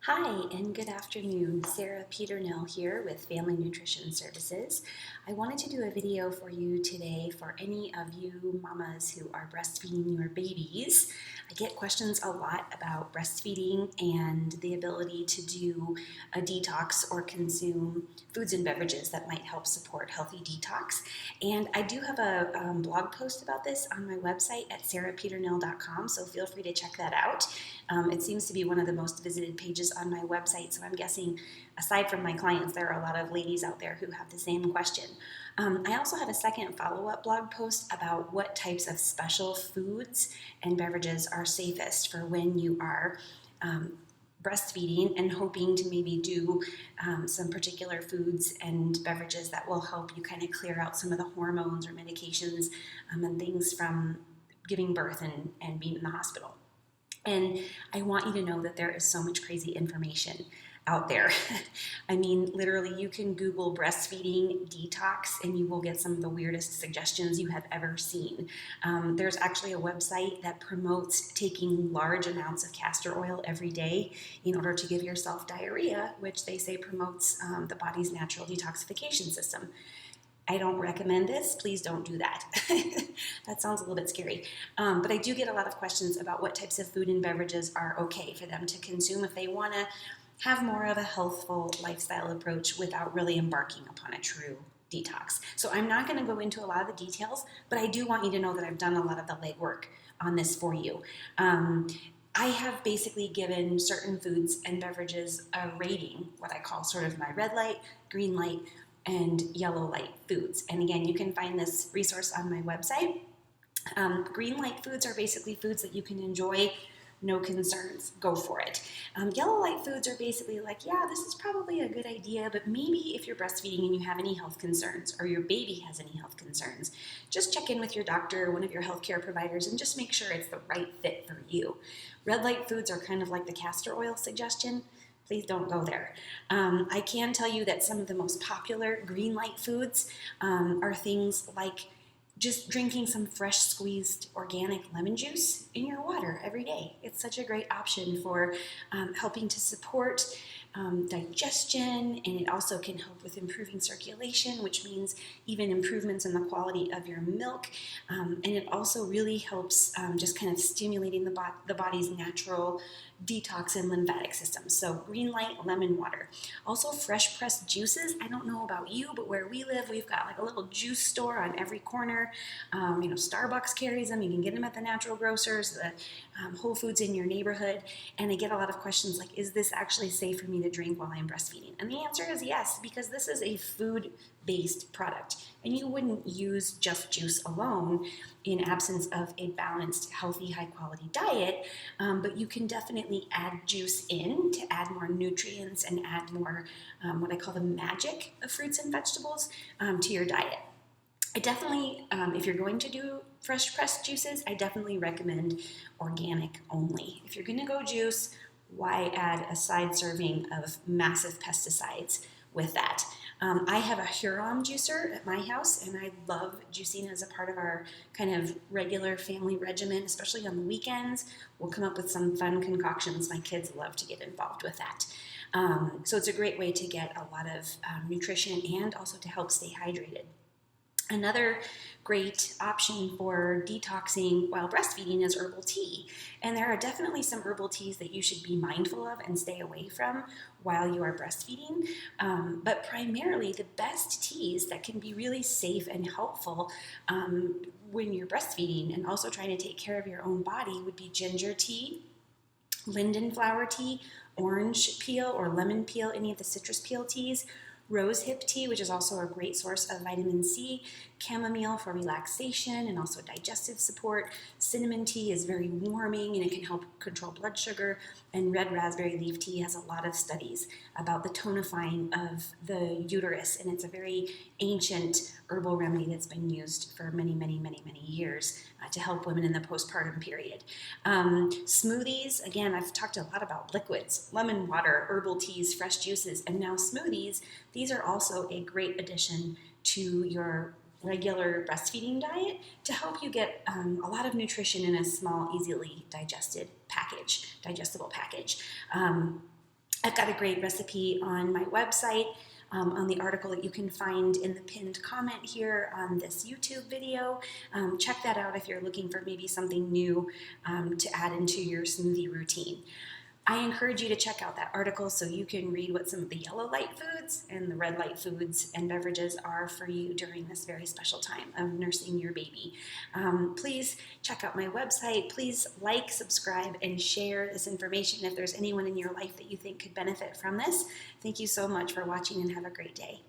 Hi and good afternoon. Sara Peternell here with Family Nutrition Services. I wanted to do a video for you today for any of you mamas who are breastfeeding your babies. I get questions a lot about breastfeeding and the ability to do a detox or consume foods and beverages that might help support healthy detox. And I do have a blog post about this on my website at sarapeternell.com, so feel free to check that out. It seems to be one of the most visited pages on my website, so I'm guessing, aside from my clients, there are a lot of ladies out there who have the same question. I also have a second follow-up blog post about what types of special foods and beverages are safest for when you are breastfeeding and hoping to maybe do some particular foods and beverages that will help you kind of clear out some of the hormones or medications and things from giving birth and being in the hospital. And I want you to know that there is so much crazy information out there. I mean, literally, you can Google breastfeeding detox and you will get some of the weirdest suggestions you have ever seen. There's actually a website that promotes taking large amounts of castor oil every day in order to give yourself diarrhea, which they say promotes the body's natural detoxification system. I don't recommend this. Please don't do that. That sounds a little bit scary. But I do get a lot of questions about what types of food and beverages are okay for them to consume if they want to have more of a healthful lifestyle approach without really embarking upon a true detox. So I'm not going to go into a lot of the details, but I do want you to know that I've done a lot of the legwork on this for you. I have basically given certain foods and beverages a rating, what I call sort of my red light, green light, and yellow light foods. And again, you can find this resource on my website. Green light foods are basically foods that you can enjoy, no concerns, go for it. Yellow light foods are basically like, yeah, this is probably a good idea, but maybe if you're breastfeeding and you have any health concerns or your baby has any health concerns, just check in with your doctor or one of your healthcare providers and just make sure it's the right fit for you. Red light foods are kind of like the castor oil suggestion. Please don't go there. I can tell you that some of the most popular green light foods are things like just drinking some fresh squeezed organic lemon juice in your water every day. It's such a great option for helping to support digestion, and it also can help with improving circulation, which means even improvements in the quality of your milk. And it also really helps just kind of stimulating the body's natural detox and lymphatic system. So green light lemon water. Also fresh pressed juices. I don't know about you, but where we live, we've got like a little juice store on every corner. Starbucks carries them. You can get them at the natural grocers, the Whole Foods in your neighborhood. And I get a lot of questions like, is this actually safe for me to drink while I'm breastfeeding? And the answer is yes, because this is a food-based product. And you wouldn't use just juice alone in absence of a balanced, healthy, high-quality diet, but you can definitely add juice in to add more nutrients and add more what I call the magic of fruits and vegetables to your diet. I definitely, if you're going to do fresh pressed juices, I definitely recommend organic only. If you're going to go juice, why add a side serving of massive pesticides with that? I have a herein juicer at my house, and I love juicing as a part of our kind of regular family regimen, especially on the weekends. We'll come up with some fun concoctions. My kids love to get involved with that. So it's a great way to get a lot of nutrition and also to help stay hydrated. Another great option for detoxing while breastfeeding is herbal tea. And there are definitely some herbal teas that you should be mindful of and stay away from while you are breastfeeding. But primarily, the best teas that can be really safe and helpful when you're breastfeeding and also trying to take care of your own body would be ginger tea, linden flower tea, orange peel or lemon peel, any of the citrus peel teas, rosehip tea, which is also a great source of vitamin C, chamomile for relaxation and also digestive support. Cinnamon tea is very warming and it can help control blood sugar. And red raspberry leaf tea has a lot of studies about the tonifying of the uterus, and it's a very ancient herbal remedy that's been used for many, many, many, many years to help women in the postpartum period. Smoothies, again, I've talked a lot about liquids, lemon water, herbal teas, fresh juices, and now smoothies. These are also a great addition to your regular breastfeeding diet to help you get a lot of nutrition in a small, easily digestible package. I've got a great recipe on my website, on the article that you can find in the pinned comment here on this YouTube video. Check that out if you're looking for maybe something new to add into your smoothie routine. I encourage you to check out that article so you can read what some of the yellow light foods and the red light foods and beverages are for you during this very special time of nursing your baby. Please check out my website. Please like, subscribe, and share this information if there's anyone in your life that you think could benefit from this. Thank you so much for watching and have a great day.